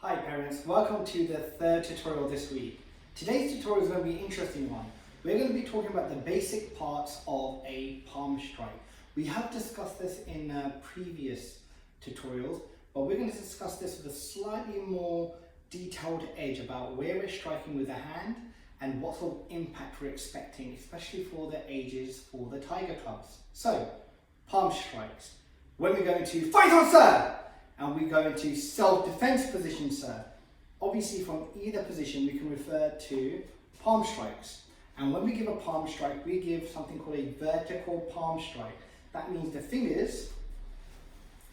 Hi parents, welcome to the third tutorial this week. Today's tutorial is going to be an interesting one. We're going to be talking about the basic parts of a palm strike. We have discussed this in previous tutorials, but we're going to discuss this with a slightly more detailed edge about where we're striking with the hand and what sort of impact we're expecting, especially for the ages for the tiger clubs. So, palm strikes. When we go into fight on sir, and we go into self-defense position sir, obviously from either position we can refer to palm strikes. And when we give a palm strike, we give something called a vertical palm strike. That means the fingers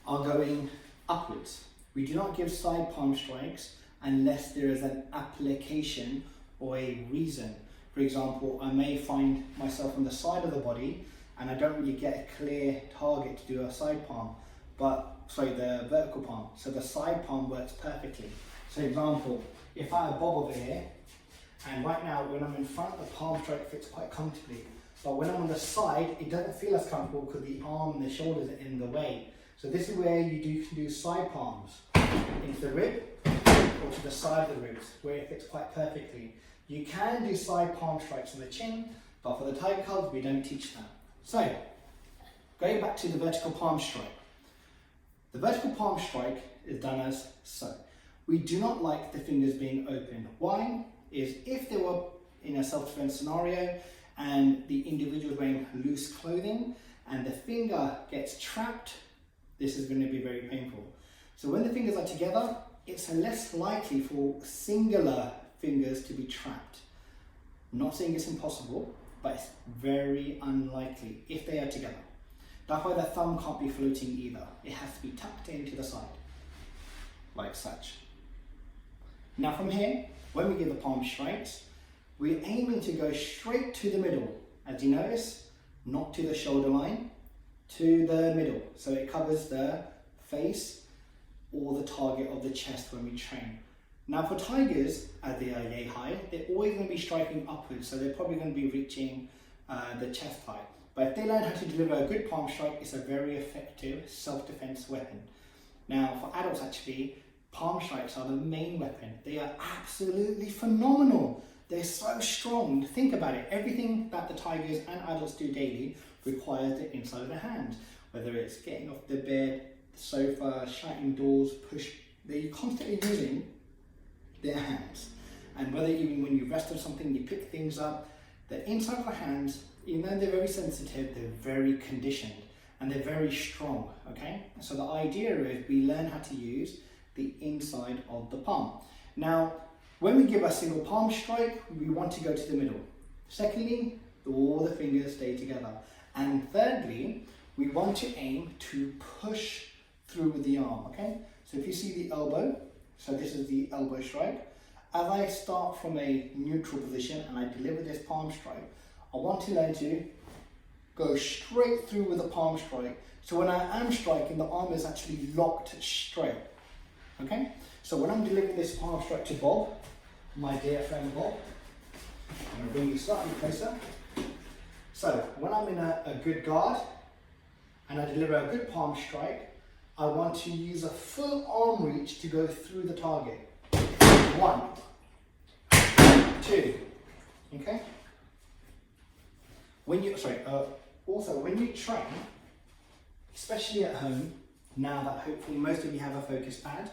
are going upwards. We do not give side palm strikes unless there is an application or a reason. For example, I may find myself on the side of the body and I don't really get a clear target to do a side palm, the vertical palm. So the side palm works perfectly. So example, if I bob over here, and right now when I'm in front, the palm strike fits quite comfortably. But when I'm on the side, it doesn't feel as comfortable because the arm and the shoulders are in the way. So this is where you can do side palms into the rib or to the side of the ribs, where it fits quite perfectly. You can do side palm strikes on the chin, but for the tiger cubs, we don't teach that. So, going back to the vertical palm strike. The vertical palm strike is done as so. We do not like the fingers being open. Why? Is if they were in a self-defense scenario and the individual is wearing loose clothing and the finger gets trapped, this is going to be very painful. So when the fingers are together, it's less likely for singular fingers to be trapped. I'm not saying it's impossible, but it's very unlikely if they are together. That's why the thumb can't be floating either. It has to be tucked into the side, like such. Now from here, when we give the palm strikes, we're aiming to go straight to the middle. As you notice, not to the shoulder line, to the middle. So it covers the face or the target of the chest when we train. Now for tigers, as they are yay high, they're always going to be striking upwards, so they're probably going to be reaching the chest height. But if they learn how to deliver a good palm strike, it's a very effective self-defense weapon. Now for adults actually, palm strikes are the main weapon. They are absolutely phenomenal. They're so strong. Think about it. Everything that the tigers and adults do daily requires the inside of the hand. Whether it's getting off the bed, the sofa, shutting doors, they're constantly using their hands. And whether even when you rest on something, you pick things up, the inside of the hands, even though they're very sensitive, they're very conditioned and they're very strong, okay? So the idea is we learn how to use the inside of the palm. Now, when we give a single palm strike, we want to go to the middle. Secondly, all the fingers stay together. And thirdly, we want to aim to push through with the arm, okay? So if you see the elbow, so this is the elbow strike. As I start from a neutral position and I deliver this palm strike, I want to learn to go straight through with the palm strike. So when I am striking, the arm is actually locked straight. Okay? So when I'm delivering this palm strike to Bob, my dear friend Bob, I'm going to bring you slightly closer. So when I'm in a good guard and I deliver a good palm strike, I want to use a full arm reach to go through the target. 1, 2, okay? Also when you train, especially at home, now that hopefully most of you have a focus pad,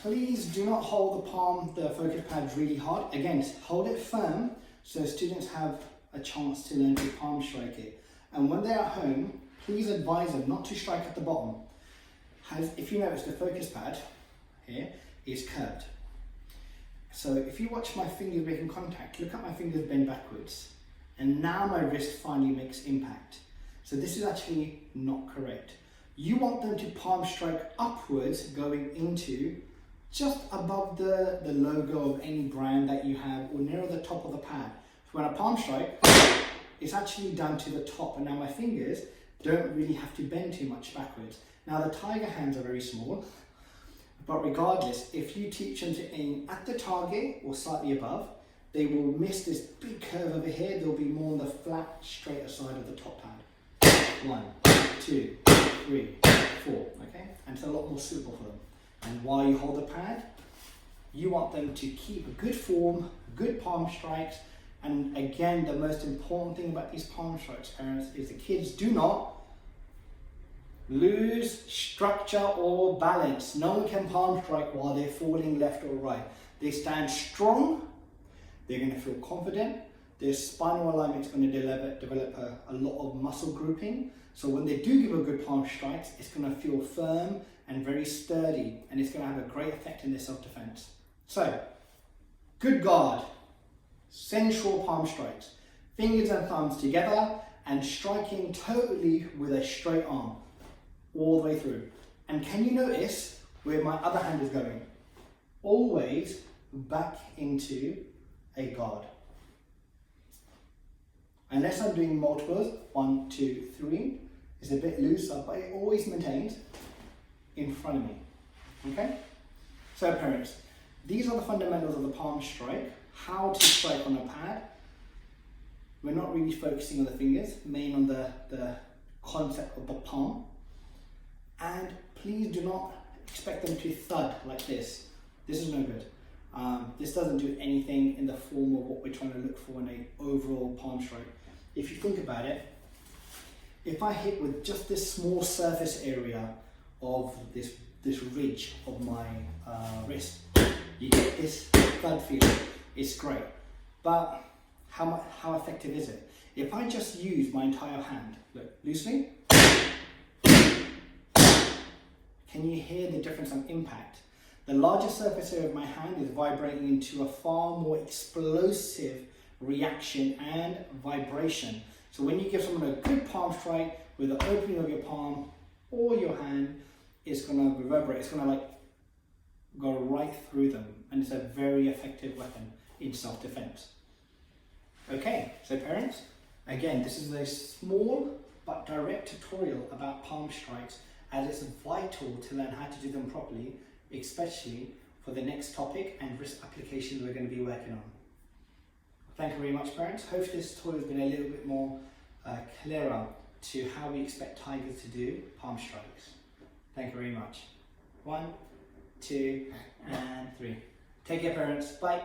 please do not hold the focus pad really hard. Again, hold it firm so students have a chance to learn to palm strike it. And when they're at home, please advise them not to strike at the bottom. If you notice, the focus pad here is curved. So if you watch my fingers making contact, look at my fingers bend backwards. And now my wrist finally makes impact. So this is actually not correct. You want them to palm strike upwards, going into just above the logo of any brand that you have or near the top of the pad. So when I palm strike, it's actually down to the top, and now my fingers don't really have to bend too much backwards. Now the tiger hands are very small, but regardless, if you teach them to aim at the target or slightly above, they will miss this big curve over here. They'll be more on the flat, straighter side of the top pad. 1, 2, 3, 4, okay? And it's a lot more suitable for them. And while you hold the pad, you want them to keep a good form, good palm strikes. And again, the most important thing about these palm strikes, parents, is the kids do not lose structure or balance. No one can palm strike while they're falling left or right. They stand strong, they're going to feel confident, their spinal alignment is going to develop a lot of muscle grouping. So when they do give a good palm strikes, it's going to feel firm and very sturdy, and it's going to have a great effect in their self-defense. So, good guard, sensual palm strikes, fingers and thumbs together and striking totally with a straight arm all the way through. And can you notice where my other hand is going? Always back into a guard. Unless I'm doing multiples, 1, 2, 3, it's a bit looser, but it always maintains in front of me. Okay? So parents, these are the fundamentals of the palm strike. How to strike on a pad. We're not really focusing on the fingers, main on the concept of the palm. And please do not expect them to thud like this. This is no good. This doesn't do anything in the form of what we're trying to look for in an overall palm strike. If you think about it, if I hit with just this small surface area of this ridge of my wrist, you get this thud feeling. It's great, but how effective is it? If I just use my entire hand, look, loosely, can you hear the difference on impact? The larger surface area of my hand is vibrating into a far more explosive reaction and vibration. So when you give someone a good palm strike with the opening of your palm or your hand, it's going to reverberate, it's going to like go right through them, and it's a very effective weapon in self-defense. Okay, so parents, again, this is a small but direct tutorial about palm strikes, as it's vital to learn how to do them properly, especially for the next topic and risk applications we're going to be working on. Thank you very much, parents. Hopefully this tutorial has been a little bit more clearer to how we expect tigers to do palm strikes. Thank you very much. 1, 2, and 3. Take care, parents. Bye.